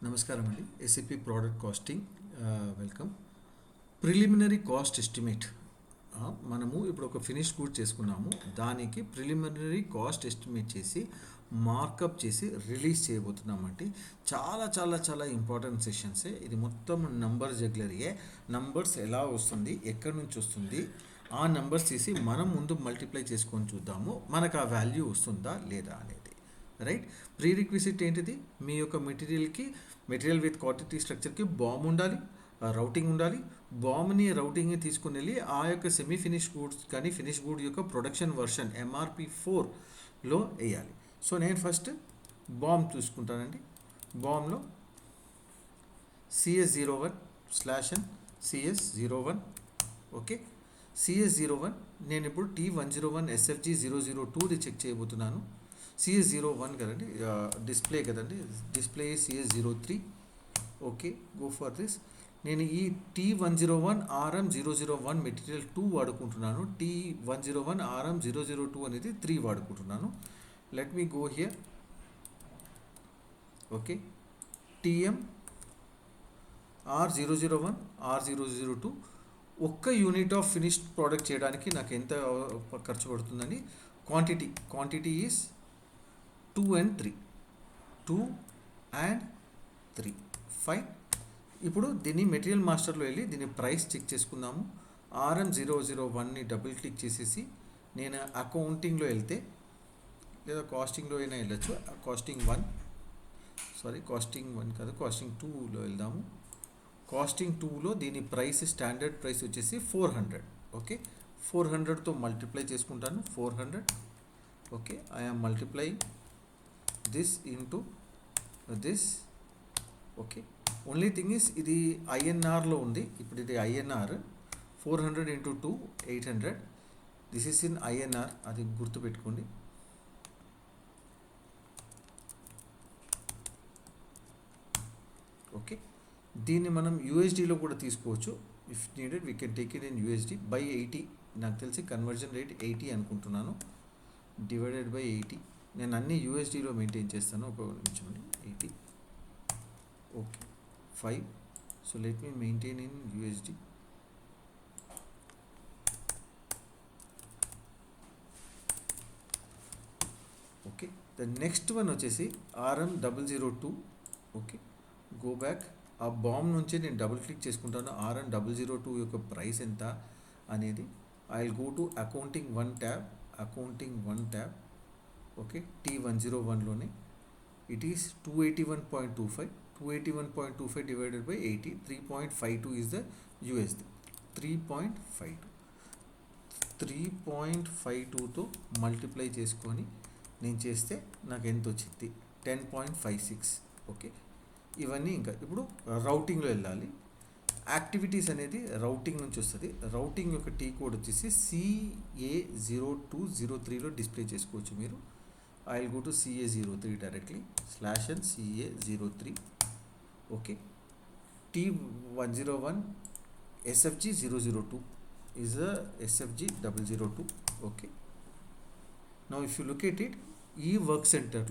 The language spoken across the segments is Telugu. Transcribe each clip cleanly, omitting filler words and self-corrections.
నమస్కారం అండి. SAP product costing welcome. Preliminary cost estimate మనము ఇప్పుడు ఒక ఫినిష్ గుడ్ చేసుకున్నాము. దానికి ప్రిలిమినరీ కాస్ట్ ఎస్టిమేట్ చేసి మార్కప్ చేసి రిలీజ్ చేయబోతున్నామంటే చాలా చాలా చాలా ఇంపార్టెంట్ సెషన్సే. ఇది మొత్తం నంబర్ జగ్లరీయే. నంబర్స్ ఎలా వస్తుంది, ఎక్కడి నుంచి వస్తుంది, ఆ నంబర్స్ తీసి మనం ముందు మల్టిప్లై చేసుకొని చూద్దాము మనకు ఆ వాల్యూ వస్తుందా లేదా అనేది. రైట్. ప్రీ రిక్విజిట్ ఏంటిది? మీ యొక్క మెటీరియల్ విత్ క్వాంటిటీ స్ట్రక్చర్కి బామ్ ఉండాలి, రౌటింగ్ ఉండాలి. బామ్ని రౌటింగ్ని తీసుకుని వెళ్ళి ఆ యొక్క సెమీ ఫినిష్ గూడ్స్ కానీ ఫినిష్ గూడ్ యొక్క ప్రొడక్షన్ వర్షన్ MRP4లో వేయాలి. సో నేను ఫస్ట్ బామ్ చూసుకుంటానండి. బామ్లో CS01/N CS01. ఓకే, CS01 నేను ఇప్పుడు T101 SFG 002ది చెక్ చేయబోతున్నాను. CS01 కదండి, డిస్ప్లే కదండి, display CS03. Okay, go for this. నేను ఈ T101 RM001 material 2 వాడుకుంటున్నాను. T101 RM002 అనేది 3 వాడుకుంటున్నాను. Let me go here. Okay, TM R001 R002 ఒక్క యూనిట్ ఆఫ్ ఫినిష్డ్ ప్రోడక్ట్ చేయడానికి నాకు ఎంత ఖర్చు పడుతుందండి? Quantity is 2 and 3. 2 and 3 fine. ఇప్పుడు దీన్ని మెటీరియల్ మాస్టర్లో వెళ్ళి దీని ప్రైస్ చెక్ చేసుకుందాము. RM001ని డబుల్ క్లిక్ చేసేసి నేను అకౌంటింగ్లో వెళ్తే, లేదా కాస్టింగ్లో అయినా వెళ్ళచ్చు. కాస్టింగ్ 1 కాదు, కాస్టింగ్ 2లో వెళ్దాము. కాస్టింగ్ 2లో దీని ప్రైస్ స్టాండర్డ్ ప్రైస్ వచ్చేసి 400. ఓకే, 400తో మల్టిప్లై చేసుకుంటాను. 400. Okay, I'm multiplying this into this. Okay, only thing is ఇది INRలో ఉంది. ఇప్పుడు ఇది INR 400 into 2 800. This is in INR, అది గుర్తుపెట్టుకోండి. ఓకే, దీన్ని మనం USDలో కూడా తీసుకోవచ్చు. If needed we can take it in USD by 80. నాకు తెలిసి కన్వర్జన్ రేట్ 80 అనుకుంటున్నాను. Divided by 80. నేను అన్ని USDలో మెయింటైన్ చేస్తాను. ఒక నిమిషం అండి. 80. Okay, 5. So let me maintain in USD. Okay, the next one వచ్చేసి RM002. Okay, go back. ఆ బామ్ నుంచి నేను డబుల్ క్లిక్ చేసుకుంటాను. RM002 యొక్క ప్రైస్ ఎంత అనేది. I will go to accounting 1 tab. Okay, T101లోనే it is 281.25. 281.25 divided by 80. 3.52 is the USD. 3.52తో మల్టిప్లై చేసుకొని నేను చేస్తే నాకు ఎంత వచ్చింది? 10.56. ఓకే, ఇవన్నీ ఇంకా ఇప్పుడు రౌటింగ్లో వెళ్ళాలి. యాక్టివిటీస్ అనేది రౌటింగ్ నుంచి వస్తుంది. రౌటింగ్ యొక్క టీ కోడ్ వచ్చేసి CA0203లో డిస్ప్లే చేసుకోవచ్చు మీరు. I will go to CA03 directly /N CA03. Okay, T101 SFG 002 is a SFG 002. Okay, now if you look at it, ఈ వర్క్ సెంటర్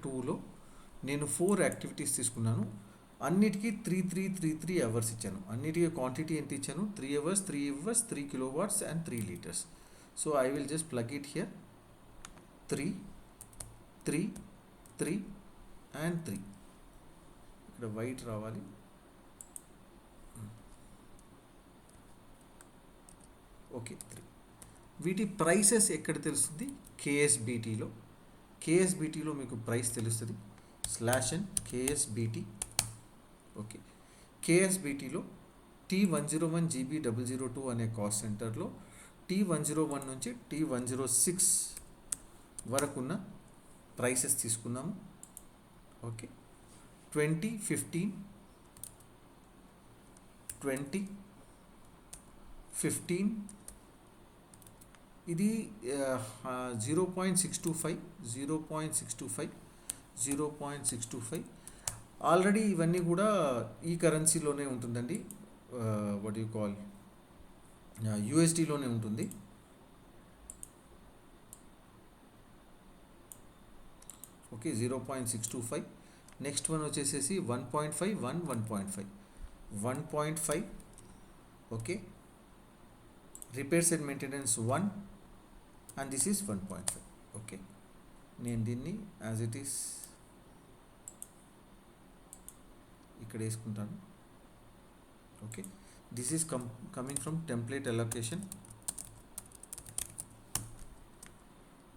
2లో నేను 4 యాక్టివిటీస్ తీసుకున్నాను. అన్నిటికీ 3 అవర్స్ ఇచ్చాను. అన్నిటికీ క్వాంటిటీ ఎంత ఇచ్చాను? 3 hours 3 kilowatts and 3 liters. So I will just plug it here. 3 and 3. ఇక్కడ వైట్ రావాలి. ఓకే, 3. వీటి ప్రైసెస్ ఎక్కడ తెలుస్తుంది? KSBTలో మీకు ప్రైస్ తెలుస్తుంది. /N KSBT. Okay, KSBTలో T101 GB002 అనే కాస్ట్ సెంటర్లో T101 నుంచి T106 వరకున్న ప్రైసెస్ తీసుకున్నాము. ఓకే, 20, 15, 20, 15. ఇది 0.625. ఆల్రెడీ ఇవన్నీ కూడా ఈ కరెన్సీలోనే ఉంటుందండి. వాట్ యూ కాల్ USDలోనే ఉంటుంది. ఓకే, 0.625. నెక్స్ట్ వన్ వచ్చేసేసి 1.5 1.5 1.5 okay. Repairs and maintenance 1 and this is 1.5 okay. నేను దీన్ని యాజ్ ఇట్ ఈస్ ఇక్కడ వేసుకుంటాను okay. This is coming from template allocation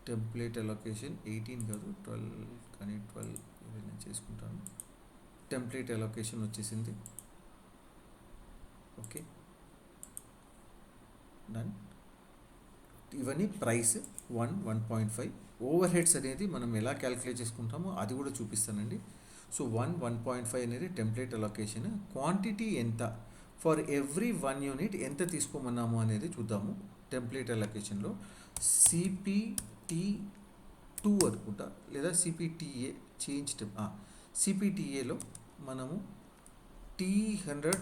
18 కాదు 12 కానీ 12 ఇది నేను చేసుకుంటాను. టెంప్లేట్ అలొకేషన్ వచ్చేసింది ఓకే. డన్. ఇవన్నీ ప్రైస్ 1.5. ఓవర్ హెడ్స్ అనేది మనం ఎలా క్యాలిక్యులేట్ చేసుకుంటామో అది కూడా చూపిస్తానండి. సో 1.5 అనేది టెంప్లేట్ అలొకేషన్. క్వాంటిటీ ఎంత ఫర్ ఎవ్రీ 1 యూనిట్ ఎంత తీసుకోమన్నాము అనేది చూద్దాము. టెంప్లేట్ అలొకేషన్లో CPT2 అనుకుంటా లేదా CPTA చేంజ్ CPTAలో మనము T100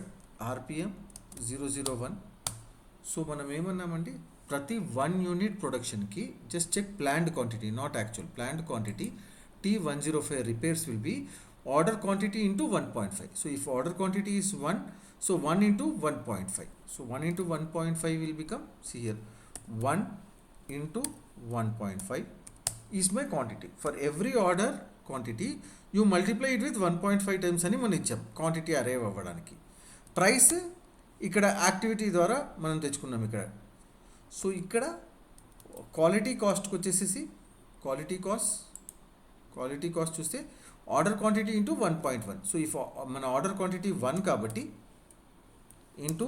RPM 001. సో మనం ఏమన్నామండి, ప్రతి 1 యూనిట్ ప్రొడక్షన్కి just check planned quantity, not actual, planned quantity T105 repairs will be order quantity into 1.5. So if order quantity is 1, so 1 into 1.5. So 1 into 1.5 will become, see here, 1 into 1.5 is my quantity. For every order quantity, you multiply it with 1.5 times అని మనం ఇచ్చాం క్వాంటిటీ అరైవ్ అవ్వడానికి. ప్రైస్ ఇక్కడ యాక్టివిటీ ద్వారా మనం తెచ్చుకున్నాం ఇక్కడ. సో ఇక్కడ క్వాలిటీ కాస్ట్కి వచ్చేసేసి క్వాలిటీ కాస్ట్ చూస్తే order quantity into 1.1. So if మన ఆర్డర్ క్వాంటిటీ 1 కాబట్టి ఇంటూ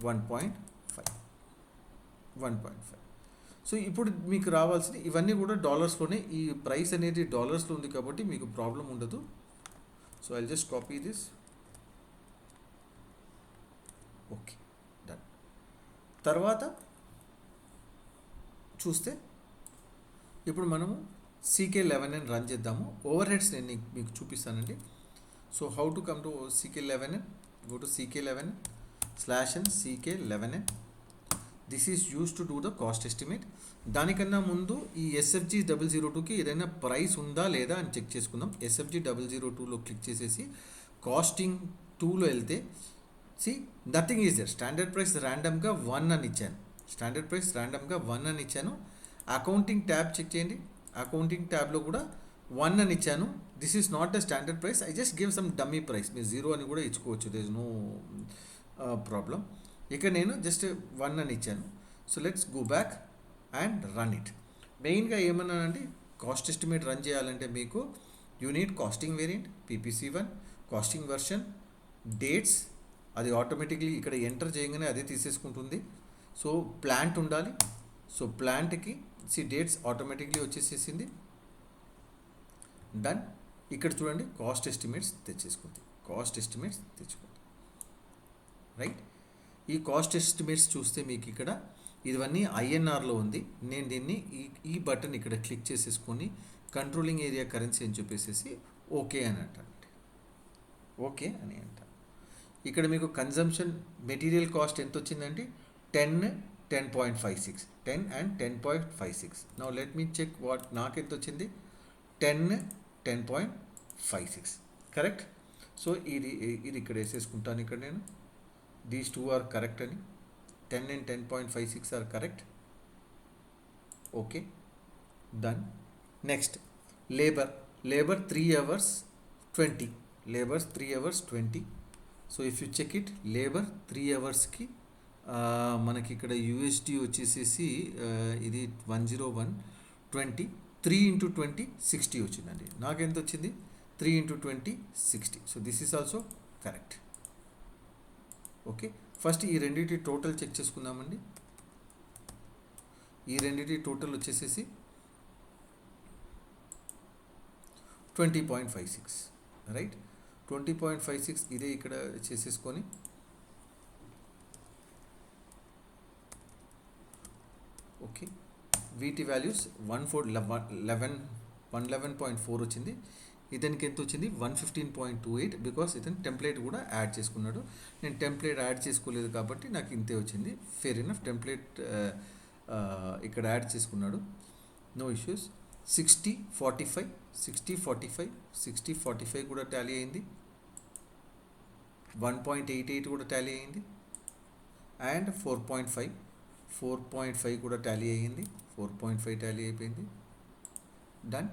1.5. సో ఇప్పుడు మీకు రావాల్సింది ఇవన్నీ కూడా డాలర్స్లోనే. ఈ ప్రైస్ అనేది డాలర్స్లో ఉంది కాబట్టి మీకు ప్రాబ్లం ఉండదు. So I just copy this okay. Done. తర్వాత చూస్తే ఇప్పుడు మనము CK11 అని రన్ చేద్దాము. ఓవర్ హెడ్స్ నేను మీకు చూపిస్తానండి. So how to come to CK11, go to CK11 /n CK11. This is use to do the cost estimate. దానికన్నా ముందు ఈ SFG 002కి ఏదైనా ప్రైస్ ఉందా లేదా అని చెక్ చేసుకుందాం. SFG 002లో క్లిక్ చేసేసి కాస్టింగ్ 2లో వెళ్తే nothing is there. Standard price ర్యాండమ్గా 1 అని ఇచ్చాను. అకౌంటింగ్ ట్యాబ్ చెక్ చేయండి. అకౌంటింగ్ ట్యాబ్లో కూడా 1 అని ఇచ్చాను. This is not the standard price. I just give some dummy price. మీరు 0 అని కూడా ఇచ్చుకోవచ్చు, దేర్ ఇస్ నో ప్రాబ్లం. ఇక్కడ నేను జస్ట్ 1 అని ఇచ్చాను. So let's go back and run it. మెయిన్గా ఏమన్నానండి, కాస్ట్ ఎస్టిమేట్ రన్ చేయాలంటే మీకు unit costing variant, PPC1, costing version, dates, అది ఆటోమేటిక్లీ ఇక్కడ ఎంటర్ చేయగానే అదే తీసేసుకుంటుంది. సో ప్లాంట్ ఉండాలి. సో ప్లాంట్కి డేట్స్ ఆటోమేటిక్లీ వచ్చేసేసింది. డన్. ఇక్కడ చూడండి కాస్ట్ ఎస్టిమేట్స్ తెచ్చుకుంది. రైట్. ఈ కాస్ట్ ఎస్టిమేట్స్ చూస్తే మీకు ఇక్కడ ఇవన్నీ INRలో ఉంది. నేను దీన్ని ఈ బటన్ ఇక్కడ క్లిక్ చేసేసుకొని కంట్రోలింగ్ ఏరియా కరెన్సీ అని చెప్పేసి ఓకే అని అంటాను. ఇక్కడ మీకు కన్జంప్షన్ మెటీరియల్ కాస్ట్ ఎంత వచ్చిందంటే 10.56 10 and 10.56. Now let me check what నాకు ఎంత వచ్చింది, 10.56 కరెక్ట్. సో ఇది ఇక్కడ వేసేసుకుంటాను. ఇక్కడ నేను దీస్ 2 ఆర్ కరెక్ట్ అని, 10 and 10.56 are correct. Okay, done. Next labour 3 hours 20. Labours 3 hours 20. So if you check it, labour 3 hoursకి మనకి ఇక్కడ USD వచ్చేసేసి ఇది 101.20. 3 into 20 60 వచ్చిందండి. నాకు ఎంత వచ్చింది, 3 into 20 60. So this is also correct. Okay, first ఈ రెండింటి టోటల్ చెక్ చేసుకుందామండి. ఈ రెండింటి టోటల్ వచ్చేసేసి 20.56 రైట్. 20.56 ఇదే ఇక్కడ చేసేసుకొని ఓకే. వీటి వాల్యూస్ 111.4 వచ్చింది. ఇతనికి ఎంత వచ్చింది, 115.28. బికాస్ ఇతను టెంప్లెట్ కూడా యాడ్ చేసుకున్నాడు. నేను టెంప్లెట్ యాడ్ చేసుకోలేదు కాబట్టి నాకు ఇంతే వచ్చింది. Fair enough. టెంప్లెట్ ఇక్కడ యాడ్ చేసుకున్నాడు, నో ఇష్యూస్. 60 45 కూడా టాలీ అయింది. 1.88 కూడా టాలీ అయింది. అండ్ 4.5 కూడా టాలీ అయ్యింది. 4.5 టాలీ అయిపోయింది. డన్.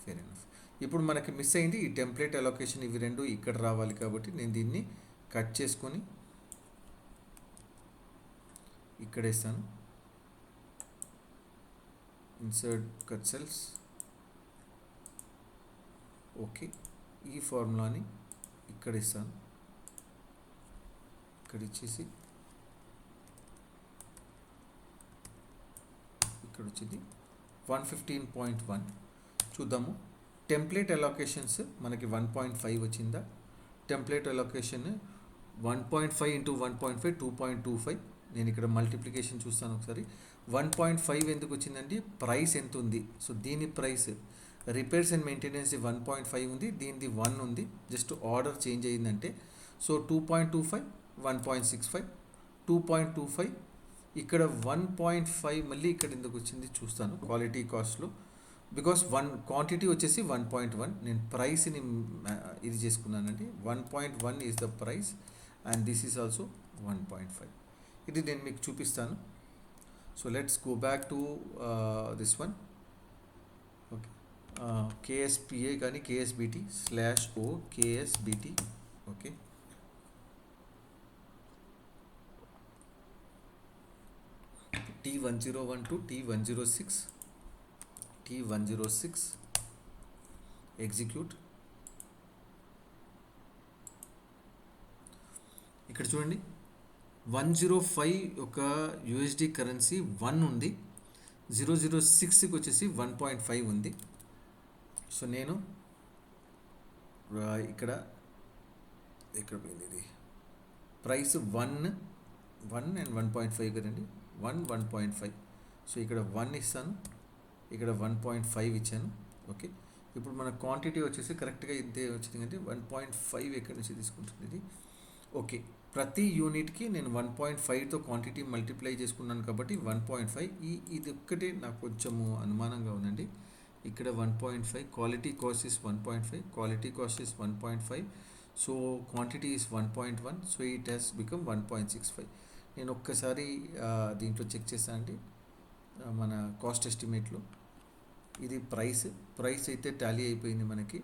Fair enough. ఇప్పుడు మనకి మిస్ అయింది ఈ టెంప్లెట్ అలొకేషన్. ఇవి రెండు ఇక్కడ రావాలి కాబట్టి నేను దీన్ని కట్ చేసుకొని ఇక్కడ వేస్తాను. Insert cut cells. ఓకే, ఈ ఫార్ములాని ఇక్కడ ఇస్తాను. ఇక్కడ ఇచ్చేసి ఇక్కడ వచ్చింది 115.1. చూద్దాము. టెంప్లెట్ అలొకేషన్స్ మనకి 1.5 వచ్చిందా? Template allocation 1.5 into 1.5 2.25. నేను ఇక్కడ మల్టిప్లికేషన్ చూస్తాను ఒకసారి. 1.5 ఎందుకు వచ్చిందండి? ప్రైస్ ఎంత ఉంది? సో దీని ప్రైస్ రిపేర్స్ అండ్ మెయింటెనెన్స్ 1.5 ఉంది, దీనిది 1 ఉంది. జస్ట్ ఆర్డర్ చేంజ్ అయ్యిందంటే. సో 2.25 1.65 2.25 ఇక్కడ 1.5 మళ్ళీ ఇక్కడ ఎందుకు వచ్చింది చూస్తాను క్వాలిటీ కాస్ట్లో. బికాస్ క్వాంటిటీ వచ్చేసి 1.1, నేను ప్రైస్ని ఇది చేసుకున్నానండి. 1.1 is the price and this is also 1.5. ఇది నేను మీకు చూపిస్తాను. So let's go back to this one. Okay, KSPA కానీ KSBT/O KSBT. Okay, T1012 T106 execute. ఇక్కడ చూడండి 105 ఒక USD కరెన్సీ 1 ఉంది, 006కి వచ్చేసి 1.5 ఉంది. సో నేను ఇక్కడ పోయింది ఇది ప్రైస్ 1 అండ్ 1.5 కదండి. 1.5. సో ఇక్కడ 1 ఇస్తాను, ఇక్కడ 1.5 ఇచ్చాను. ఓకే, ఇప్పుడు మన క్వాంటిటీ వచ్చేసి కరెక్ట్గా ఇంతే వచ్చింది కంటే 1.5 ఎక్కడి నుంచి తీసుకుంటుంది ఇది. ఓకే, ప్రతి యూనిట్కి నేను 1.5తో క్వాంటిటీ మల్టిప్లై చేసుకున్నాను కాబట్టి 1.5. ఇది ఒక్కటే నాకు కొంచెము అనుమానంగా ఉందండి. ఇక్కడ 1.5 quality cost is 1.5, quality cost is 1.5. So quantity is 1.1. So it has become 1.65. నేను ఒక్కసారి దీంట్లో చెక్ చేశాను అండి మన కాస్ట్ ఎస్టిమేట్లో. ఇది ప్రైస్ అయితే టాలీ అయిపోయింది మనకి.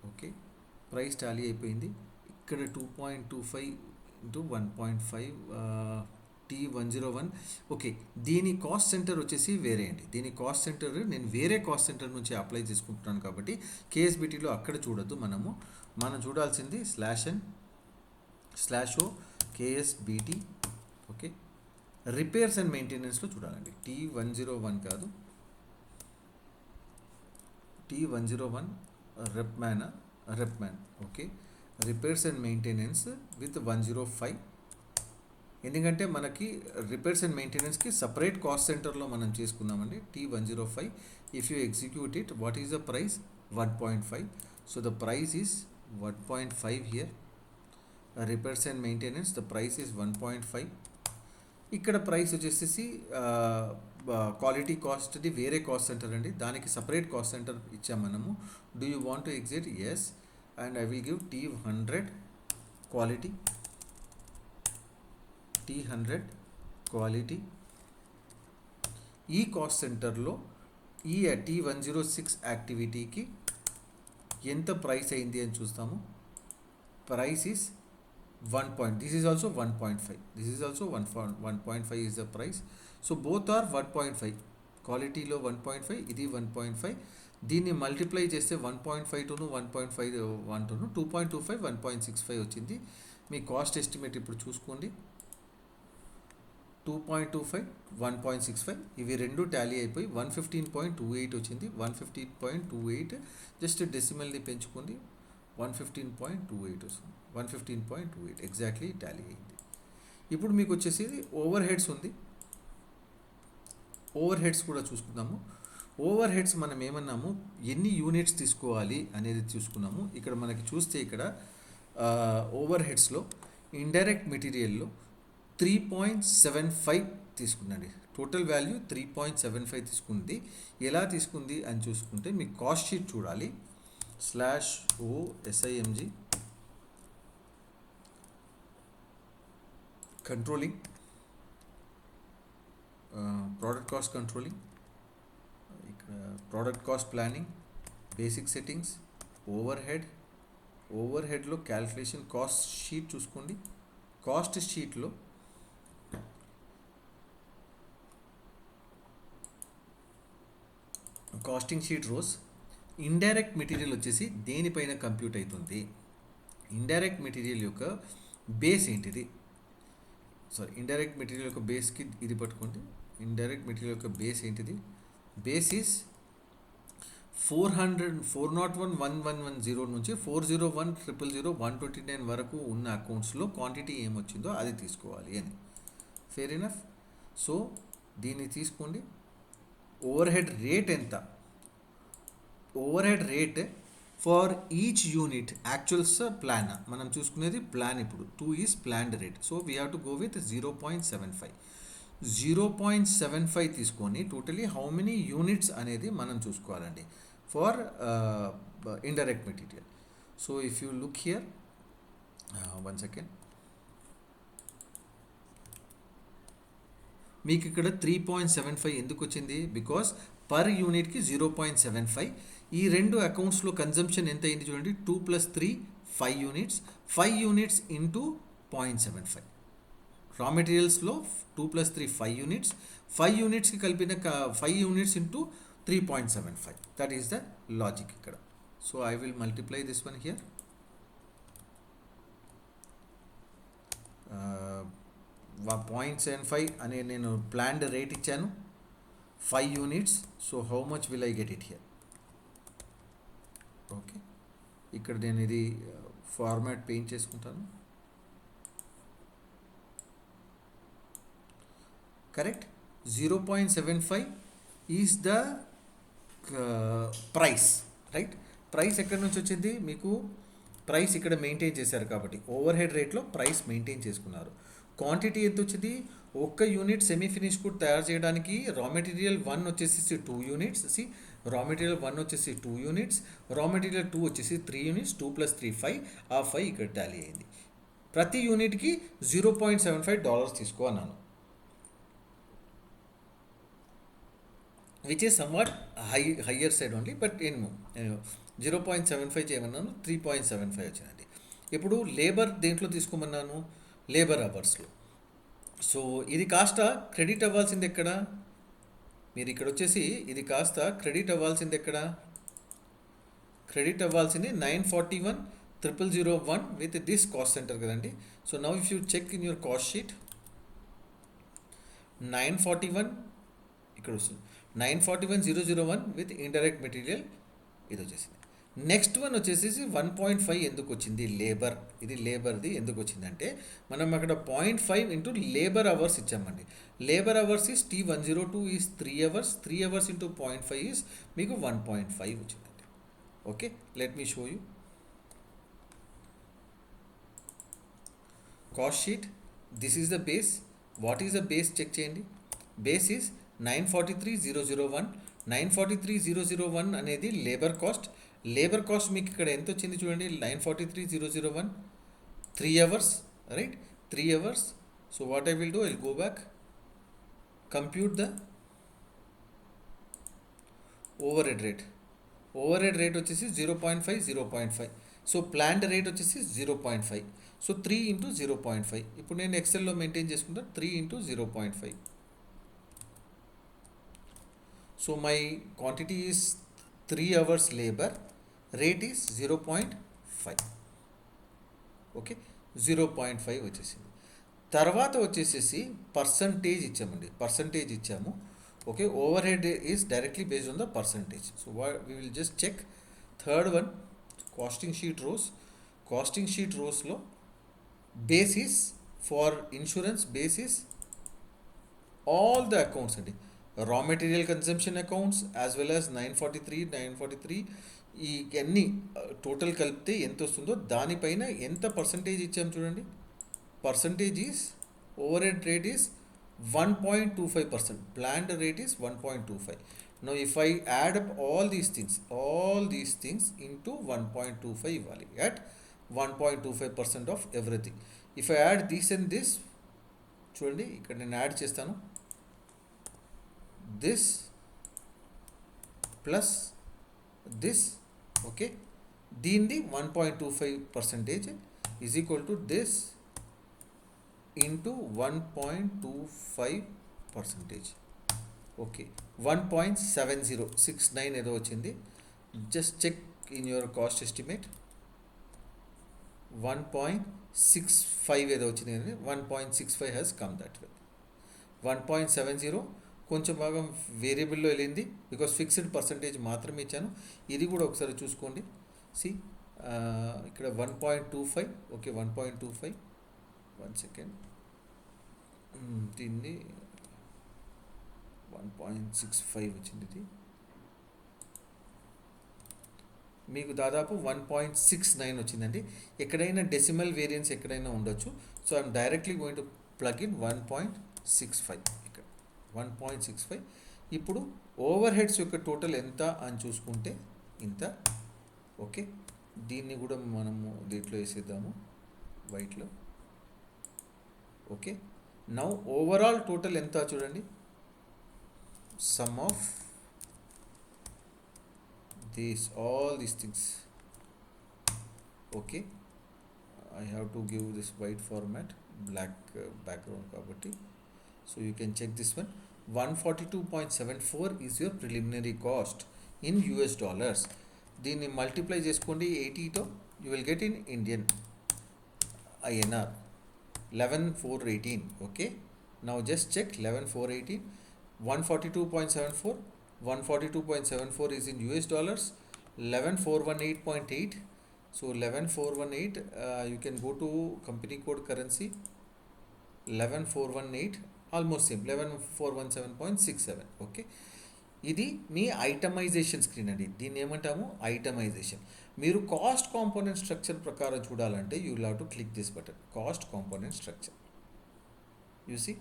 ఓకే, ప్రైస్ టాలీ అయిపోయింది. ఇక్కడ 2.25 ఇంటూ 1.5 T101. ఓకే, దీని కాస్ట్ సెంటర్ వచ్చేసి వేరే అండి. దీని కాస్ట్ సెంటర్ నేను వేరే కాస్ట్ సెంటర్ నుంచి అప్లై చేసుకుంటున్నాను కాబట్టి KSBTలో అక్కడ చూడొద్దు. మనం చూడాల్సింది /O KSBT. Okay, repairs and మెయింటెనెన్స్లో చూడాలండి. T101 కాదు, T101 రెప్మ్యాన్. Okay, repairs and maintenance with 105. ఎందుకంటే మనకి రిపేర్స్ అండ్ మెయింటెనెన్స్కి సపరేట్ కాస్ట్ సెంటర్లో మనం చేసుకున్నామండి. T105. If you execute it, what is the price? 1.5. So the price is 1.5 here. Repairs and maintenance the price is 1.5. ఇక్కడ ప్రైస్ వచ్చేసి క్వాలిటీ కాస్ట్ది వేరే కాస్ట్ సెంటర్ అండి, దానికి సపరేట్ కాస్ట్ సెంటర్ ఇచ్చాం మనము. Do you want to exit? Yes. And I will give T100 quality. ఈ కాస్ట్ సెంటర్లో ఈ T106 యాక్టివిటీకి ఎంత ప్రైస్ అయింది అని చూస్తాము. Price is 1. This is also 1.5. This is also 1.5 is the price. So both are 1.5. క్వాలిటీలో 1.5, ఇది 1.5. దీన్ని మల్టిప్లై చేస్తే 1.52 1.5 2.25 1.65 వచ్చింది. మీ కాస్ట్ ఎస్టిమేట్ ఇప్పుడు చూసుకోండి. 2.25 1.65 ఇవి రెండు టాలీ అయిపోయి 115.28 వచ్చింది. 115.28 జస్ట్ డెసిమల్ని పెంచుకోండి. 115.28 వస్తుంది. 115.28 ఎగ్జాక్ట్లీ టాలీ అయింది. ఇప్పుడు మీకు వచ్చేసి ఓవర్ హెడ్స్ ఉంది. ఓవర్ హెడ్స్ కూడా చూసుకుందాము. ఓవర్ హెడ్స్ మనం ఏమన్నాము, ఎన్ని యూనిట్స్ తీసుకోవాలి అనేది చూసుకున్నాము. ఇక్కడ మనకి చూస్తే ఇక్కడ ఓవర్ హెడ్స్లో ఇండైరెక్ట్ మెటీరియల్లో 3.75 తీసుకుందండి. టోటల్ వాల్యూ 3.75 తీసుకుంది. ఎలా తీసుకుంది అని చూసుకుంటే మీ కాస్ట్ షీట్ చూడాలి. /OSIMG controlling, product cost controlling, ఇక్కడ product cost planning, basic settings, ఓవర్హెడ్లో క్యాల్కులేషన్, కాస్ట్ షీట్ చూసుకోండి. కాస్ట్ షీట్లో costing sheet rows indirect material వచ్చేసి దేనిపైన కంప్యూట్ అవుతుంది, ఇండైరెక్ట్ మెటీరియల్ యొక్క బేస్ ఏంటిది, ఇండైరెక్ట్ మెటీరియల్ యొక్క బేస్కి ఇది పట్టుకోండి. ఇండైరెక్ట్ మెటీరియల్ యొక్క బేస్ ఏంటిది, బేస్ ఈస్ 401,1110 నుంచి 401,000,129 వరకు ఉన్న అకౌంట్స్లో క్వాంటిటీ ఏమొచ్చిందో అది తీసుకోవాలి అని. Fair enough. సో దీన్ని తీసుకోండి. ఓవర్హెడ్ రేట్ ఎంత, overhead rate for each unit actuals plan మనం చూసుకునేది ప్లాన్. ఇప్పుడు 2 is planned rate. So we have to go with 0.75 తీసుకొని టోటలీ హౌ మెనీ యూనిట్స్ అనేది మనం చూసుకోవాలండి for indirect material. So if you look here, 1 second, మీకు ఇక్కడ 3.75 ఎందుకు వచ్చింది, బికాస్ పర్ యూనిట్కి 0.75. ఈ రెండు అకౌంట్స్లో కన్జంప్షన్ ఎంత అయింది చూడండి, 2 + 3 5 యూనిట్స్, 5 యూనిట్స్ ఇంటూ 0.75. రా మెటీరియల్స్లో 2 + 3 5 యూనిట్స్, 5 యూనిట్స్కి కలిపిన 5 units into 3.75. That is the logic ఇక్కడ. So I will multiply this one here. 0.75 అనే నేను ప్లాన్డ్ రేట్ ఇచ్చాను, 5 units. So how much will I get it here. Okay, ఇక్కడ నేను ఇది ఫార్మాట్ పెయింట్ చేసుకుంటాను. Correct. 0.75 is the price, right. Price ఎక్కడి నుంచి వచ్చింది మీకు, ప్రైస్ ఇక్కడ మెయింటైన్ చేశారు కాబట్టి ఓవర్ హెడ్ రేట్లో ప్రైస్ మెయింటైన్ చేసుకున్నారు. క్వాంటిటీ ఎంత వచ్చింది, ఒక్క యూనిట్ సెమీ ఫినిష్ గుడ్ తయారు చేయడానికి రా మెటీరియల్ 1 వచ్చేసి 2 యూనిట్స్. రా మెటీరియల్ 1 వచ్చేసి 2 యూనిట్స్, రా మెటీరియల్ 2 వచ్చేసి 3 యూనిట్స్, 2 + 3 5. ఆ 5 ఇక్కడ టాలీ అయింది. ప్రతి యూనిట్కి $0.75 తీసుకో అన్నాను, which is somewhat higher side only. But నేను 0.75 చేయమన్నాను, 3.75 వచ్చిందండి. ఇప్పుడు లేబర్ దేంట్లో తీసుకోమన్నాను, లేబర్ అవర్స్లో. సో ఇది కాస్త క్రెడిట్ అవ్వాల్సింది ఎక్కడ, మీరు ఇక్కడ వచ్చేసి ఇది కాస్త క్రెడిట్ అవ్వాల్సింది ఎక్కడ, క్రెడిట్ అవ్వాల్సింది 941,001 విత్ దిస్ కాస్ట్ సెంటర్ కదండి. So now if you check in your cost sheet, 941 ఇక్కడ వస్తుంది, 941,001 విత్ ఇండైరెక్ట్ మెటీరియల్ ఇది వచ్చేసింది. నెక్స్ట్ వన్ వచ్చేసి 1.5 ఎందుకు వచ్చింది, లేబర్. ఇది లేబర్ది ఎందుకు వచ్చిందంటే మనం అక్కడ 0.5 ఇంటూ లేబర్ అవర్స్ ఇచ్చామండి. Labour hours is T102 is 3 hours, 3 hours into 0.5 is మీకు 1.5 వచ్చిందండి. Okay, let me show you cost sheet. This is the base. What is the base check చేయండి. Base is 943,001. 943,001 అనేది లేబర్ కాస్ట్. లేబర్ కాస్ట్ మీకు ఇక్కడ ఎంత వచ్చింది చూడండి, 943,001, 3 hours, right, 3 hours. So what I will do, I will go back, compute the over head rate. Over head rate వచ్చేసి 0.5, 0.5. సో ప్లాన్డ్ రేట్ వచ్చేసి 0.5. So 3 into 0.5. ఇప్పుడు నేను ఎక్సెల్లో మెయింటైన్ చేసుకుంటాను, 3 into 0.5. So my quantity is 3 hours labor, rate is 0.5. Okay, 0.5 వచ్చేసింది. తర్వాత వచ్చేసేసి పర్సంటేజ్ ఇచ్చామండి, పర్సంటేజ్ ఇచ్చాము. Okay, over head is directly based on the percentage. So we will just check. Third one, costing sheet rows. Costing sheet రోస్లో basis for insurance, basis all the accounts అండి, raw material consumption accounts as well as 943 ఈ అన్ని టోటల్ కలిపితే ఎంత వస్తుందో దానిపైన ఎంత పర్సంటేజ్ ఇచ్చాము చూడండి. Percentage is overhead rate is 1.25%. Planned rate is 1.25. Now if I add up all these things into 1.25 ఇవ్వాలి at 1.25% of everything. If I add this and this, చూడండి ఇక్కడ నేను యాడ్ చేస్తాను, this plus this, ఓకే, దీనిది 1.25% is equal to this into 1.25%. Okay, 1.7069 ఏదో వచ్చింది. Just check in your cost estimate. 1.65 ఏదో వచ్చింది కానీ 1.65 హ్యాస్ కమ్ దట్ వే. 1.70 కొంచెం భాగం వేరియబుల్లో వెళ్ళింది బికాస్ ఫిక్స్డ్ పర్సంటేజ్ మాత్రమే ఇచ్చాను. ఇది కూడా ఒకసారి చూసుకోండి. సి ఇక్కడ 1.25, ఓకే, 1.25, 1 సెకండ్, దీన్ని 1.65 వచ్చింది. ఇది మీకు దాదాపు 1.69 వచ్చిందండి. ఎక్కడైనా డెసిమల్ వేరియన్స్ ఎక్కడైనా ఉండొచ్చు. So I'm directly going to plug in 1.65 ఇక్కడ 1.65. ఇప్పుడు ఓవర్ హెడ్స్ యొక్క టోటల్ ఎంత అని చూసుకుంటే ఇంత. ఓకే, దీన్ని కూడా మనము దీంట్లో వేసేద్దాము వైట్లో. ఓకే, నౌ ఓవరాల్ టోటల్ ఎంత చూడండి, some of all these things. Okay, I have to give this white format, black background kabatti, so you can check this one. 142.74 is your preliminary cost in US dollars. దీన్ని మల్టిప్లై చేసుకోండి 80 తో, you will get in Indian INR 11,418. okay, now just check 11,418, 142.74, 142.74 is in US dollars, 11,418.8. So 11,418, you can go to company code currency, 11,418, almost same, 11,417.67. Okay, ఇది మీ ఐటమైజేషన్ స్క్రీన్ అండి. దీన్ని ఏమంటాము, ఐటమైజేషన్. మీరు కాస్ట్ కాంపోనెంట్ స్ట్రక్చర్ ప్రకారం చూడాలంటే you will have to click this button, cost component structure. You see,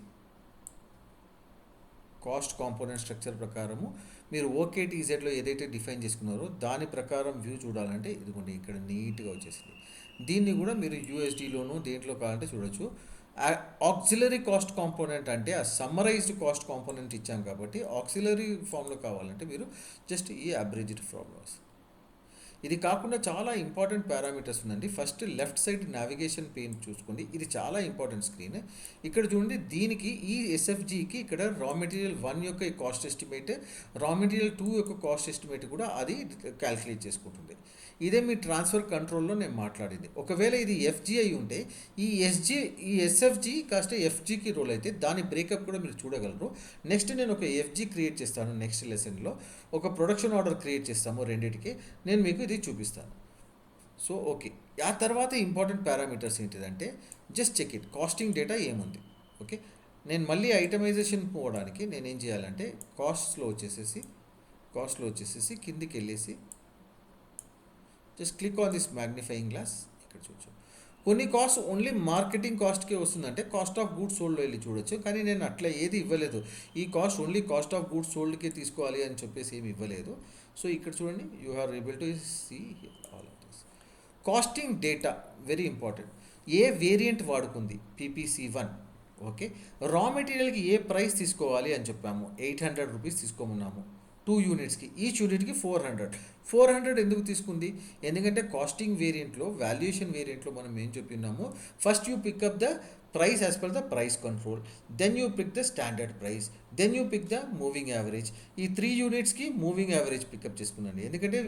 cost component structure ప్రకారము మీరు OKTZలో ఏదైతే డిఫైన్ చేసుకున్నారో దాని ప్రకారం వ్యూ చూడాలంటే ఇదిగోండి ఇక్కడ నీట్గా వచ్చేసింది. దీన్ని కూడా మీరు USDలోనూ దేంట్లో కావాలంటే చూడొచ్చు. ఆక్సిలరీ కాస్ట్ కాంపోనెంట్ అంటే ఆ సమ్మరైజ్డ్ కాస్ట్ కాంపోనెంట్ ఇచ్చాం కాబట్టి ఆక్సిలరీ ఫామ్లో కావాలంటే మీరు జస్ట్ ఈ అబ్రిజ్డ్ ఫార్ములాస్. ఇది కాకుండా చాలా ఇంపార్టెంట్ పారామీటర్స్ ఉందండి. First left side navigation pain చూసుకోండి, ఇది చాలా ఇంపార్టెంట్ స్క్రీన్. ఇక్కడ చూడండి, దీనికి ఈ SFGకి ఇక్కడ రా మెటీరియల్ 1 యొక్క కాస్ట్ ఎస్టిమేట్, రా మెటీరియల్ 2 యొక్క కాస్ట్ ఎస్టిమేట్ కూడా అది క్యాల్కులేట్ చేసుకుంటుంది. ఇదే మీ ట్రాన్స్ఫర్ కంట్రోల్లో నేను మాట్లాడింది. ఒకవేళ ఇది FG అయి ఉంటే ఈ SFG కాస్త FGకి రోల్ అయితే దాని బ్రేకప్ కూడా మీరు చూడగలరు. నెక్స్ట్ నేను ఒక FG క్రియేట్ చేస్తాను. నెక్స్ట్ లెసన్లో ఒక ప్రొడక్షన్ ఆర్డర్ క్రియేట్ చేస్తాము రెండింటికి, నేను మీకు ఇది చూపిస్తాను. సో ఓకే, ఆ తర్వాత ఇంపార్టెంట్ పారామీటర్స్ ఏంటిదంటే just check it, costing data ఏముంది. ఓకే, నేను మళ్ళీ ఐటమైజేషన్ పోవడానికి నేను ఏం చేయాలంటే కాస్ట్లో వచ్చేసేసి కిందికి వెళ్ళేసి just click on this magnifying glass. ఇక్కడ చూడొచ్చు కొన్ని కాస్ట్ ఓన్లీ మార్కెటింగ్ కాస్ట్కే వస్తుందంటే కాస్ట్ ఆఫ్ గూడ్స్ సోల్డ్లో వెళ్ళి చూడొచ్చు. కానీ నేను అట్లా ఏది ఇవ్వలేదు, ఈ cost only cost of goods సోల్డ్కే తీసుకోవాలి అని చెప్పేసి ఏమి ఇవ్వలేదు. సో ఇక్కడ చూడండి, you are able to see all of this. Costing data very important. ఏ వేరియంట్ వాడుకుంది, PPC1. ఓకే, రా మెటీరియల్కి ఏ ప్రైస్ తీసుకోవాలి అని చెప్పాము, 800 రూపీస్ తీసుకోమన్నాము 2 యూనిట్స్కి. ఈచ్ యూనిట్కి 400 ఎందుకు తీసుకుంది, ఎందుకంటే కాస్టింగ్ వేరియంట్లో, వాల్యుయేషన్ వేరియంట్లో మనం ఏం చెప్పినాము, first you pick up the price as per the price control, then you pick the standard price, then you pick the moving average. ఈ 3 యూనిట్స్కి మూవింగ్ యావరేజ్ పికప్ చేసుకున్నాండి. ఎందుకంటే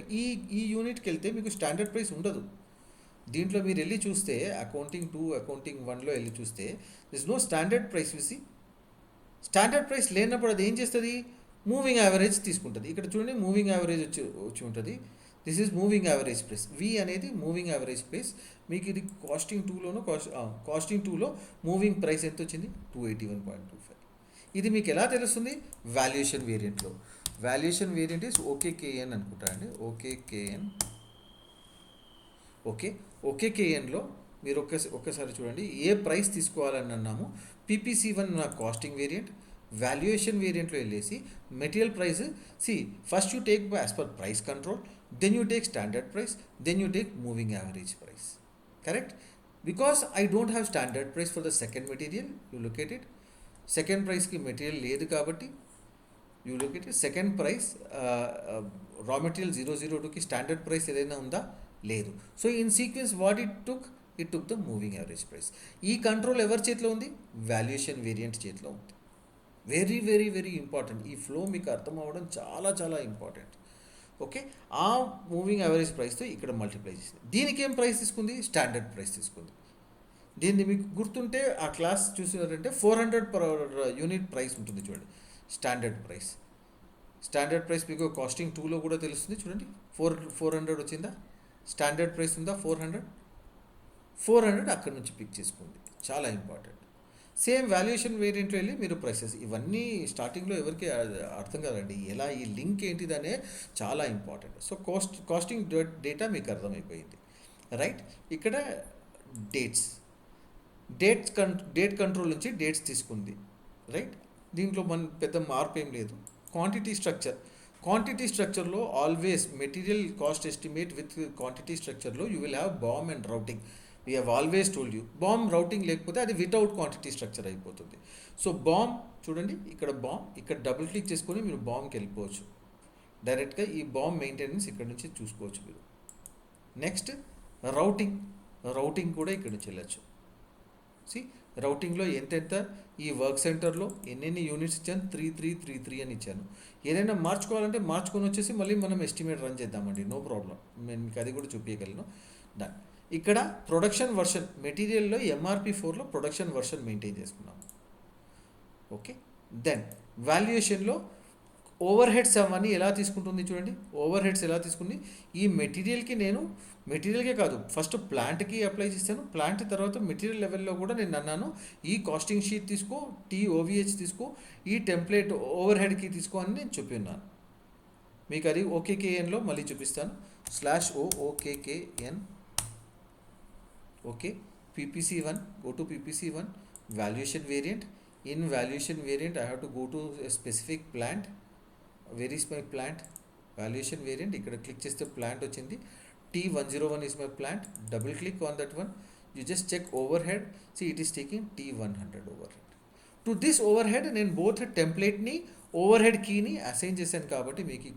ఈ యూనిట్కి వెళ్తే మీకు స్టాండర్డ్ ప్రైస్ ఉండదు. దీంట్లో మీరు వెళ్ళి చూస్తే అకౌంటింగ్ 2, అకౌంటింగ్ 1లో వెళ్ళి చూస్తే దిస్ నో స్టాండర్డ్ ప్రైస్. చూసి స్టాండర్డ్ ప్రైస్ లేనప్పుడు అది ఏం చేస్తుంది, మూవింగ్ యావరేజ్ తీసుకుంటుంది. ఇక్కడ చూడండి, మూవింగ్ యావరేజ్ వచ్చి ఉంటుంది. This is moving average price. V అనేది మూవింగ్ యావరేజ్ ప్రైస్. మీకు ఇది కాస్టింగ్ 2లో మూవింగ్ ప్రైస్ ఎంత వచ్చింది, 281.25. ఇది మీకు ఎలా తెలుస్తుంది, వాల్యుయేషన్ వేరియంట్లో. వాల్యుయేషన్ వేరియంట్ ఈస్ OKKN అనుకుంటా అండి, OKKN. ఓకే, OKKNలో మీరు ఒక్కసారి చూడండి ఏ ప్రైస్ తీసుకోవాలని అన్నాము. పీపీసీ1 నా కాస్టింగ్ వేరియంట్, వాల్యుయేషన్ వేరియంట్లో వెళ్ళేసి material price. First you take as per price control, then you take standard price, then you take moving average price. Correct? Because I don't have standard price for the second material. You look at it. Second ప్రైస్కి మెటీరియల్ లేదు కాబట్టి you look at it. Second price raw material 002కి స్టాండర్డ్ ప్రైస్ ఏదైనా ఉందా? లేదు. So in sequence what it took the moving average price. ఈ కంట్రోల్ ఎవరి చేతిలో ఉంది? వాల్యుయేషన్ వేరియంట్ చేతిలో ఉంది. Very very very important. ఈ ఫ్లో మీకు అర్థం అవ్వడం చాలా చాలా ఇంపార్టెంట్. ఓకే, ఆ మూవింగ్ యావరేజ్ ప్రైస్తో ఇక్కడ మల్టిప్లై చేసింది. దీనికి ఏం ప్రైస్ తీసుకుంది? స్టాండర్డ్ ప్రైస్ తీసుకుంది. దీన్ని మీకు గుర్తుంటే ఆ క్లాస్ చూసినారంటే 400 పర్ యూనిట్ ప్రైస్ ఉంటుంది చూడండి, స్టాండర్డ్ ప్రైస్. స్టాండర్డ్ ప్రైస్ మీకు కాస్టింగ్ 2లో కూడా తెలుస్తుంది చూడండి. 400 వచ్చిందా? స్టాండర్డ్ ప్రైస్ ఉందా? 400 అక్కడి నుంచి పిక్ చేసుకుంది. చాలా ఇంపార్టెంట్. సేమ్ వాల్యుయేషన్ వేరియంట్లో వెళ్ళి మీరు ప్రైసెస్, ఇవన్నీ స్టార్టింగ్లో ఎవరికి అర్థం కాదండి. ఎలా ఈ లింక్ ఏంటిదనే చాలా ఇంపార్టెంట్. సో కాస్టింగ్ డేటా మీకు అర్థమైపోయింది, రైట్? ఇక్కడ డేట్ కంట్రోల్ నుంచి డేట్స్ తీసుకుంది, రైట్? దీంట్లో మన పెద్ద మార్పు ఏం లేదు. క్వాంటిటీ స్ట్రక్చర్లో always material cost estimate with quantity స్ట్రక్చర్లో you will have BOM and routing. We have always told you, BOM routing లేకపోతే అది వితౌట్ క్వాంటిటీ స్ట్రక్చర్ అయిపోతుంది. సో బామ్ చూడండి, ఇక్కడ బామ్, ఇక్కడ డబుల్ క్లిక్ చేసుకొని మీరు బామ్కి వెళ్ళిపోవచ్చు డైరెక్ట్గా. ఈ బామ్ మెయింటెనెన్స్ ఇక్కడ నుంచి చూసుకోవచ్చు మీరు. నెక్స్ట్ రౌటింగ్ కూడా ఇక్కడ నుంచి వెళ్ళచ్చు. రౌటింగ్లో ఎంతెంత, ఈ వర్క్ సెంటర్లో ఎన్నెన్ని యూనిట్స్ ఇచ్చాను? 3333 అని ఇచ్చాను. ఏదైనా మార్చుకోవాలంటే మార్చుకొని వచ్చేసి మళ్ళీ మనం ఎస్టిమేట్ రన్ చేద్దామండి, నో ప్రాబ్లం. నేను మీకు అది కూడా చూపించగలను. డన్. ఇక్కడ ప్రొడక్షన్ వర్షన్, మెటీరియల్లో MRP4లో ప్రొడక్షన్ వర్షన్ మెయింటైన్ చేసుకున్నాము. ఓకే, దెన్ వాల్యుయేషన్లో ఓవర్ హెడ్స్ అవన్నీ ఎలా తీసుకుంటుంది చూడండి. ఓవర్ హెడ్స్ ఎలా తీసుకుంది? ఈ మెటీరియల్కే కాదు, ఫస్ట్ ప్లాంట్కి అప్లై చేస్తాను. ప్లాంట్ తర్వాత మెటీరియల్ లెవెల్లో కూడా నేను అన్నాను, ఈ కాస్టింగ్ షీట్ తీసుకో, TOVH తీసుకో, ఈ టెంప్లెట్ ఓవర్ హెడ్కి తీసుకో అని నేను చెప్పిన్నాను మీకు. అది OKKNలో మళ్ళీ చూపిస్తాను. /OOKKN. Okay, PPC1, go to PPC1, valuation variant. In valuation variant, I have to go to a specific plant. Where is my plant? Valuation variant. ఇక్కడ క్లిక్ చేస్తే ప్లాంట్ వచ్చింది. T101 is my plant. Double click on that one. You just check overhead. See, it is taking T100 overhead. To this overhead, నేను both టెంప్లెట్ని ఓవర్హెడ్ కీని అసైన్ చేశాను కాబట్టి మీకు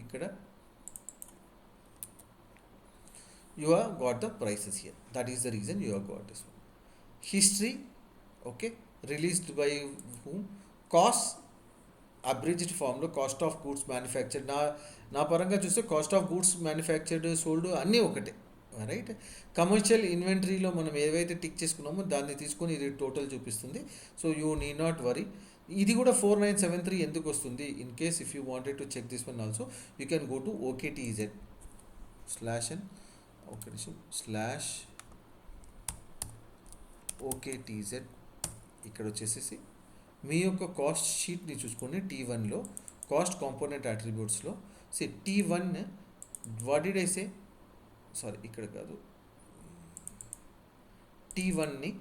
ఇక్కడ you have got the prices here. That is the reason you have got this one. History, okay, released by whom? Cost, abridged form లో కాస్ట్ ఆఫ్ గూడ్స్ మ్యానుఫ్యాక్చర్డ్. నా పరంగా చూస్తే cost of goods manufactured, sold అన్నీ ఒకటే, రైట్? కమర్షియల్ ఇన్వెంటరీలో మనం ఏవైతే టిక్ చేసుకున్నామో దాన్ని తీసుకొని ఇది టోటల్ చూపిస్తుంది. So you need not worry. ఇది కూడా 4973 ఎందుకు వస్తుంది? In case if you wanted to check this one also, you can go to OKTZ /OKTZ. ఇక్కడ వచ్చేసేసి మీ యొక్క కాస్ట్ షీట్ని చూసుకోండి. T1లో కాస్ట్ కాంపోనెంట్ అట్రిబ్యూట్స్లో T1 what did I say, ఇక్కడ కాదు, T1ని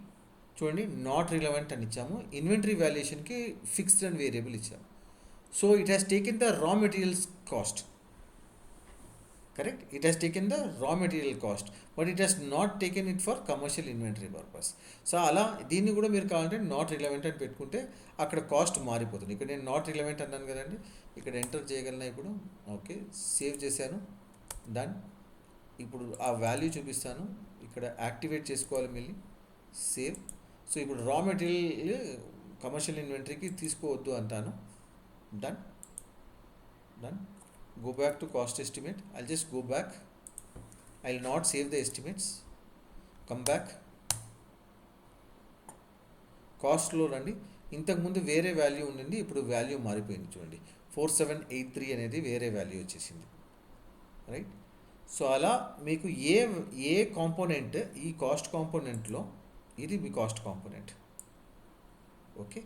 చూడండి, నాట్ రిలవెంట్ అని ఇచ్చాము. ఇన్వెంటరీ వాల్యుయేషన్కి ఫిక్స్డ్ అండ్ వేరియబుల్ ఇచ్చాము. So it has taken the raw materials cost. Correct? It has taken the raw material cost, but it has not taken it for commercial inventory purpose. So అలా దీన్ని కూడా మీరు కావాలంటే నాట్ రిలవెంట్ అని పెట్టుకుంటే అక్కడ కాస్ట్ మారిపోతుంది. ఇక్కడ నేను నాట్ రిలవెంట్ అన్నాను కదండి, ఇక్కడ ఎంటర్ చేయగలను ఇప్పుడు. ఓకే, సేవ్ చేశాను. డన్. ఇప్పుడు ఆ వాల్యూ చూపిస్తాను, ఇక్కడ యాక్టివేట్ చేసుకోవాలి మళ్ళీ. సేవ్. సో ఇప్పుడు రా మెటీరియల్ కమర్షియల్ ఇన్వెంటరీకి తీసుకోవద్దు అంటాను. Done. Go back to cost estimate. I'll just go back. I'll not save the estimates. Come back. కాస్ట్లో రండి. ఇంతకుముందు వేరే వాల్యూ ఉండింది, ఇప్పుడు వాల్యూ మారిపోయింది చూడండి. 4783 అనేది వేరే వాల్యూ వచ్చేసింది, రైట్? సో అలా మీకు ఏ కాంపోనెంట్, ఈ కాస్ట్ కాంపోనెంట్లో ఇది మీ కాస్ట్ కాంపోనెంట్. ఓకే,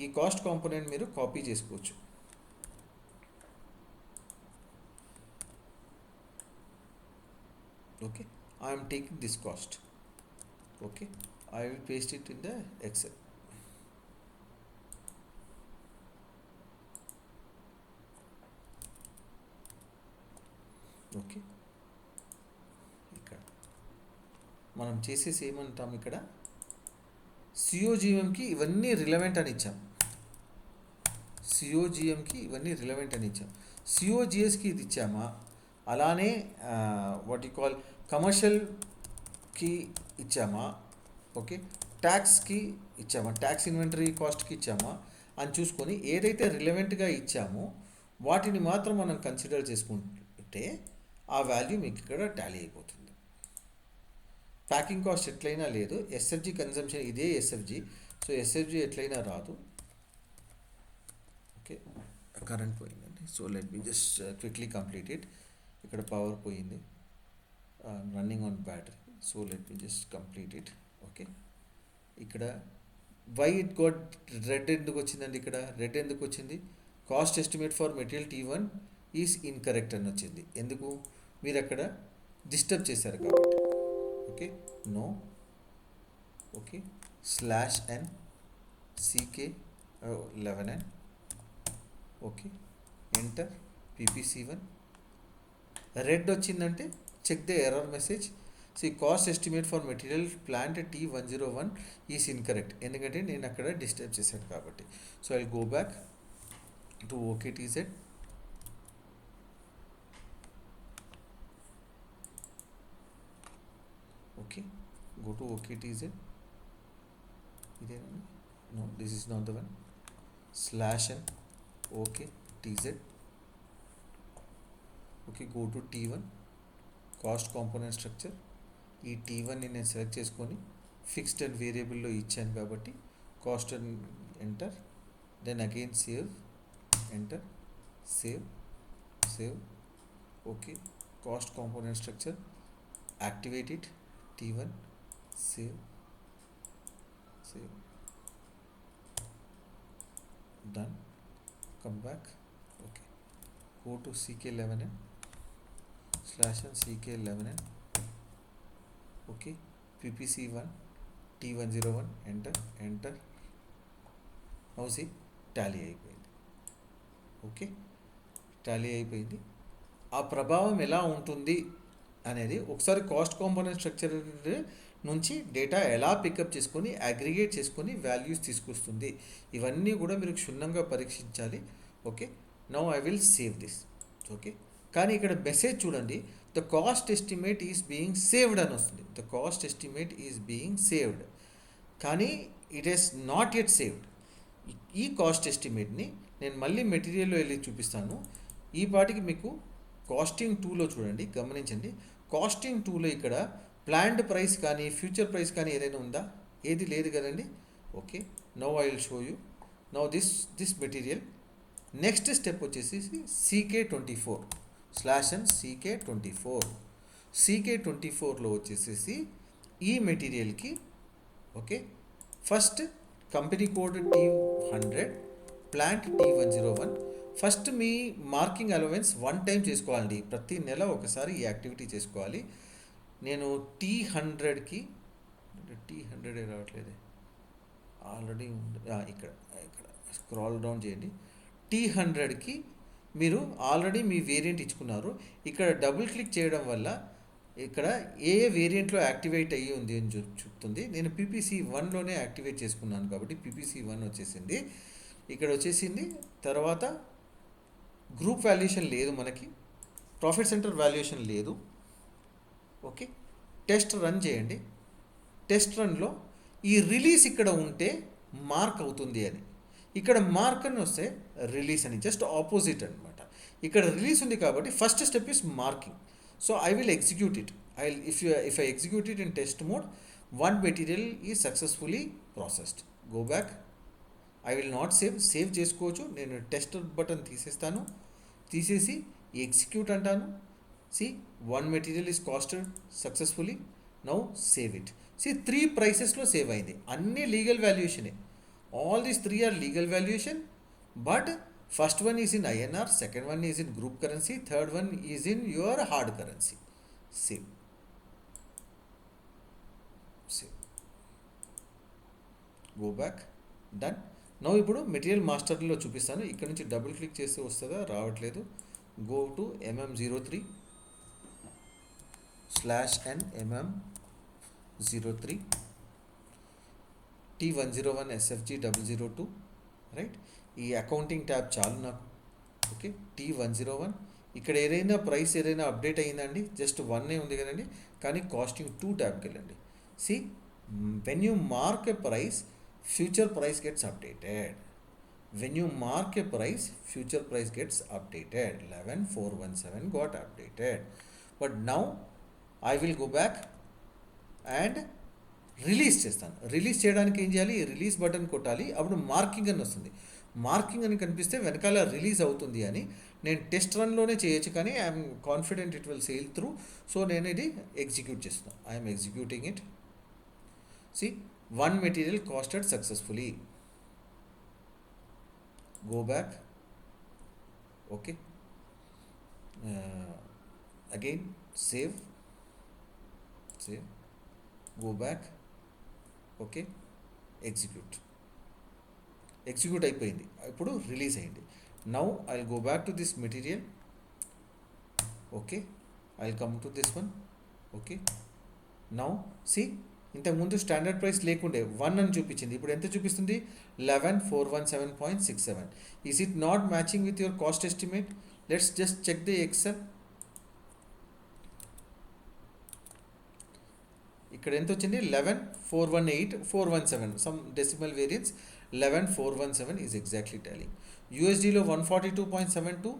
ఈ కాస్ట్ కాంపోనెంట్ మీరు కాపీ చేసుకోవచ్చు. Okay, I am taking this cost. Okay, I will paste it in the Excel. Okay, ఇక్కడ మనం చేసేసి ఏమంటాం, ఇక్కడ సిఓజిఎంకి ఇవన్నీ రిలవెంట్ అని ఇచ్చాం, సిఓజిఎంకి ఇవన్నీ రిలవెంట్ అని ఇచ్చాం. సిఓజిఎస్కి ఇది ఇచ్చామా, అలానే వాట్ యు కాల్ కమర్షియల్కి ఇచ్చామా, ఓకే, ట్యాక్స్కి ఇచ్చామా, ట్యాక్స్ ఇన్వెంటరీ కాస్ట్కి ఇచ్చామా అని చూసుకొని ఏదైతే రిలవెంట్గా ఇచ్చామో వాటిని మాత్రం మనం కన్సిడర్ చేసుకుంటే ఆ వాల్యూ మీకు ఇక్కడ టాలీ అయిపోతుంది. ప్యాకింగ్ కాస్ట్ ఎట్లయినా లేదు, ఎస్ఎఫ్జి కన్జంప్షన్ ఇదే ఎస్ఎఫ్జి, సో ఎస్ఎఫ్జి ఎట్లయినా రాదు. ఓకే, కరెంట్ పోయిందండి, so let me just quickly complete it. ఇక్కడ పవర్ పోయింది, running on battery, so let me just complete it. Okay, ఇక్కడ వై ఇట్ గోట్ రెడ్ ఎందుకు వచ్చిందండి, ఇక్కడ రెడ్ ఎందుకు వచ్చింది, cost estimate for material T1 is incorrect అని వచ్చింది. ఎందుకు, మీరు అక్కడ డిస్టర్బ్ చేశారు కాబట్టి. Okay, no, okay, /n CK11N, okay, enter PPC1. Red వచ్చిందంటే check the error message. Cost estimate for material plant T101 is incorrect, ఎందుకంటే నేను అక్కడ డిస్టర్బ్ చేశాను కాబట్టి. So I go back to OKTZ. Okay, go to OKTZ. ఇదేనా, no this is not the one. /n OKTZ. Okay, go to T1 cost component structure. ఈ T1ని నేను సెలెక్ట్ చేసుకొని ఫిక్స్డ్ అండ్ వేరియబుల్లో ఇచ్చాను కాబట్టి cost and enter, then again save, enter, save, save. Okay, cost component structure, activate it, T1, save, save, done, come back. Okay, go to CK11N, /n CK11N, okay, PPC1 T101, enter, enter. హౌసి టాలీ అయిపోయింది. ఓకే, టాలీ అయిపోయింది. ఆ ప్రభావం ఎలా ఉంటుంది అనేది ఒకసారి కాస్ట్ కాంపోనెంట్ స్ట్రక్చర్ నుంచి డేటా ఎలా పికప్ చేసుకొని అగ్రిగేట్ చేసుకొని వాల్యూస్ తీసుకొస్తుంది, ఇవన్నీ కూడా మీరు క్షుణ్ణంగా పరీక్షించాలి. Okay, now I will save this. Okay, కానీ ఇక్కడ మెసేజ్ చూడండి, the cost estimate is being saved అని వస్తుంది. The cost estimate is being saved, కానీ it is not yet saved. ఈ కాస్ట్ ఎస్టిమేట్ని నేను మళ్ళీ మెటీరియల్లో వెళ్ళి చూపిస్తాను. ఈ పాటికి మీకు కాస్టింగ్ 2లో చూడండి, గమనించండి. కాస్టింగ్ 2లో ఇక్కడ ప్లాన్డ్ ప్రైస్ కానీ ఫ్యూచర్ ప్రైస్ కానీ ఏదైనా ఉందా, ఏది లేదు కదండి. Okay, now I will show you. Now this material next step వచ్చేసి CK24 /n CK24. CK24లో వచ్చేసేసి ఈ మెటీరియల్కి okay first company code T100, plant T101. First మీ మార్కింగ్ అలవెన్స్ 1 టైం చేసుకోవాలండి, ప్రతి నెల ఒకసారి ఈ యాక్టివిటీ చేసుకోవాలి. నేను T100కి T100 రావట్లేదే, ఆల్రెడీ ఉంది ఇక్కడ, ఇక్కడ స్క్రాల్ డౌన్ చేయండి. T100కి మీరు ఆల్రెడీ మీ వేరియంట్ ఇచ్చుకున్నారు. ఇక్కడ డబుల్ క్లిక్ చేయడం వల్ల ఇక్కడ ఏ వేరియంట్లో యాక్టివేట్ అయ్యి ఉంది అని చెప్తుంది. నేను PPC1లోనే యాక్టివేట్ చేసుకున్నాను కాబట్టి PPC1 వచ్చేసింది, ఇక్కడ వచ్చేసింది. తర్వాత గ్రూప్ వాల్యుయేషన్ లేదు, మనకి ప్రాఫిట్ సెంటర్ వాల్యుయేషన్ లేదు. ఓకే, టెస్ట్ రన్ చేయండి. టెస్ట్ రన్లో ఈ రిలీజ్ ఇక్కడ ఉంటే మార్క్ అవుతుంది అని, ఇక్కడ మార్క్ అని వస్తే రిలీజ్ అని, జస్ట్ ఆపోజిట్ అనమాట. ఇక్కడ రిలీజ్ ఉంది కాబట్టి first step is marking. So I will execute it. If I execute it in test mode, one material is successfully processed. Go back. I will not save చేసుకోవచ్చు. నేను టెస్ట్ బటన్ తీసేస్తాను, తీసేసి ఎగ్జిక్యూట్ అంటాను. one material is costed successfully. Now save it. 3 ప్రైసెస్లో save అయింది, అన్నీ legal వాల్యుయేషనే. All these 3 are legal valuation, but first one is in INR, second one is in group currency, third one is in your hard currency. Save. Go back, done. No ఇప్పుడు మెటీరియల్ మాస్టర్లో చూపిస్తాను. ఇక్కడ నుంచి డబుల్ క్లిక్ చేస్తే వస్తుందా, రావట్లేదు. Go to MM03 /N MM03 T101 SFG 002, right. ఈ అకౌంటింగ్ ట్యాబ్ చాలు నాకు. ఓకే, T101 ఇక్కడ ఏదైనా ప్రైస్ ఏదైనా అప్డేట్ అయ్యిందండి, జస్ట్ 1 ఉంది కదండి, కానీ కాస్టింగ్ 2 ట్యాబ్కి వెళ్ళండి. See, when you mark a price, future price gets updated. When you mark a price, future price gets updated. 11,417 got updated. But now I will go back and release చేస్తాను. రిలీజ్ చేయడానికి ఏం చేయాలి, రిలీజ్ బటన్ కొట్టాలి. అప్పుడు మార్కింగ్ అని వస్తుంది. మార్కింగ్ అని కనిపిస్తే వెనకాల రిలీజ్ అవుతుంది అని. నేను టెస్ట్ రన్లోనే చేయొచ్చు, కానీ I'm confident it will sail through. So నేను ఇది ఎగ్జిక్యూట్ చేస్తున్నాను. I'm executing it. See, 1 material costed successfully. Go back, okay, again save, go back, okay, execute అయిపోయింది. ఇప్పుడు రిలీజ్ అయ్యింది. Now I will go back to this material. Okay, I will come to this one. Okay, now see, ఇంతకుముందు స్టాండర్డ్ ప్రైస్ లేకుండే 1 అని చూపించింది, ఇప్పుడు ఎంత చూపిస్తుంది, 11,417.67. Is it not matching with your cost estimate? Let's just check the excel. ఇక్కడ ఎంత వచ్చింది, 11,418,417, some decimal variance. 11,417 is exactly tallying. యూఎస్డీలో 142.72,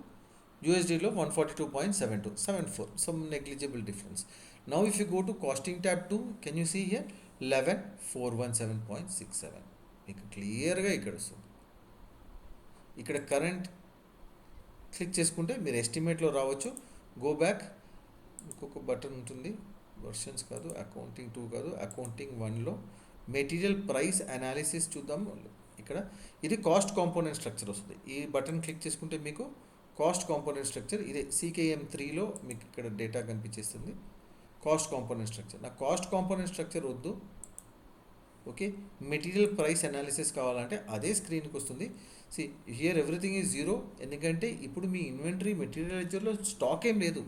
యూఎస్డీలో 142.72, 74, some negligible difference. Now if you go to costing tab 2, can you see here 11,417.67, మీకు క్లియర్గా ఇక్కడ వస్తుంది. ఇక్కడ కరెంట్ క్లిక్ చేసుకుంటే మీరు ఎస్టిమేట్లో రావచ్చు. గో బ్యాక్, ఇంకొక బటన్ ఉంటుంది, వర్షన్స్ కాదు, అకౌంటింగ్ 2 కాదు, అకౌంటింగ్ 1లో మెటీరియల్ ప్రైస్ అనాలిసిస్ చూద్దాం. ఇక్కడ ఇది కాస్ట్ కాంపోనెంట్ స్ట్రక్చర్ వస్తుంది. ఈ బటన్ క్లిక్ చేసుకుంటే మీకు కాస్ట్ కాంపోనెంట్ స్ట్రక్చర్ ఇదే CKM3లో మీకు ఇక్కడ డేటా కనిపించేస్తుంది. Cost component structure. నాకు కాస్ట్ కాంపోనెంట్ స్ట్రక్చర్ వద్దు. ఓకే, మెటీరియల్ ప్రైస్ అనాలిసిస్ కావాలంటే అదే స్క్రీన్కి వస్తుంది. సి, హియర్ ఎవ్రీథింగ్ ఈజ్ 0, ఎందుకంటే ఇప్పుడు మీ ఇన్వెంటరీ మెటీరియల్ లెడ్జర్లో స్టాక్ ఏం లేదు,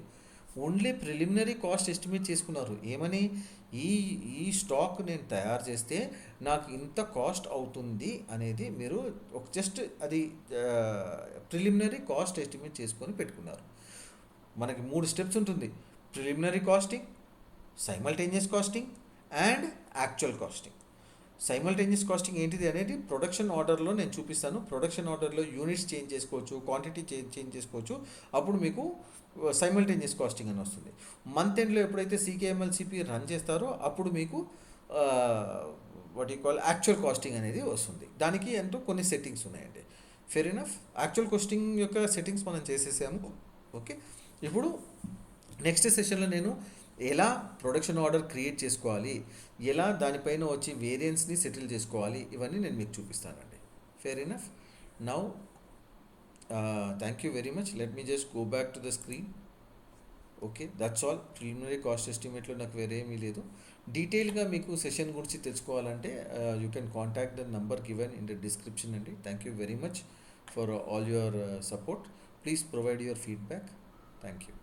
ఓన్లీ ప్రిలిమినరీ కాస్ట్ ఎస్టిమేట్ చేసుకున్నారు. ఏమని, ఈ స్టాక్ నేను తయారు చేస్తే నాకు ఇంత కాస్ట్ అవుతుంది అనేది మీరు ఒక జస్ట్ అది ప్రిలిమినరీ కాస్ట్ ఎస్టిమేట్ చేసుకొని పెట్టుకున్నారు. మనకి 3 స్టెప్స్ ఉంటుంది: preliminary costing, simultaneous costing and actual costing. Simultaneous costing ఏంటిది అనేది ప్రొడక్షన్ ఆర్డర్లో నేను చూపిస్తాను. ప్రొడక్షన్ ఆర్డర్లో యూనిట్స్ చేంజ్ చేసుకోవచ్చు, క్వాంటిటీ చేంజ్ చేసుకోవచ్చు. అప్పుడు మీకు సైమల్టేనియస్ కాస్టింగ్ అని వస్తుంది. మంత్ ఎండ్లో ఎప్పుడైతే CKMLCP రన్ చేస్తారో అప్పుడు మీకు what you call actual costing అనేది వస్తుంది. దానికి ఎంతో కొన్ని సెట్టింగ్స్ ఉన్నాయండి. Fair enough. యాక్చువల్ కాస్టింగ్ యొక్క సెట్టింగ్స్ మనం చేసేసాము. ఓకే, ఇప్పుడు నెక్స్ట్ సెషన్లో నేను ఎలా ప్రొడక్షన్ ఆర్డర్ క్రియేట్ చేసుకోవాలి, ఎలా దానిపైన వచ్చి వేరియన్స్ని సెటిల్ చేసుకోవాలి, ఇవన్నీ నేను మీకు చూపిస్తానండి. Fair enough. Now thank you very much. Let me just go back to the screen. Okay, that's all. Preliminary cost ఎస్టిమేట్లో నాకు వేరే ఏమీ లేదు. డీటెయిల్గా మీకు సెషన్ గురించి తెలుసుకోవాలంటే you can contact the number given in the description అండి. Thank you very much for all your support. Please provide your feedback. Thank you.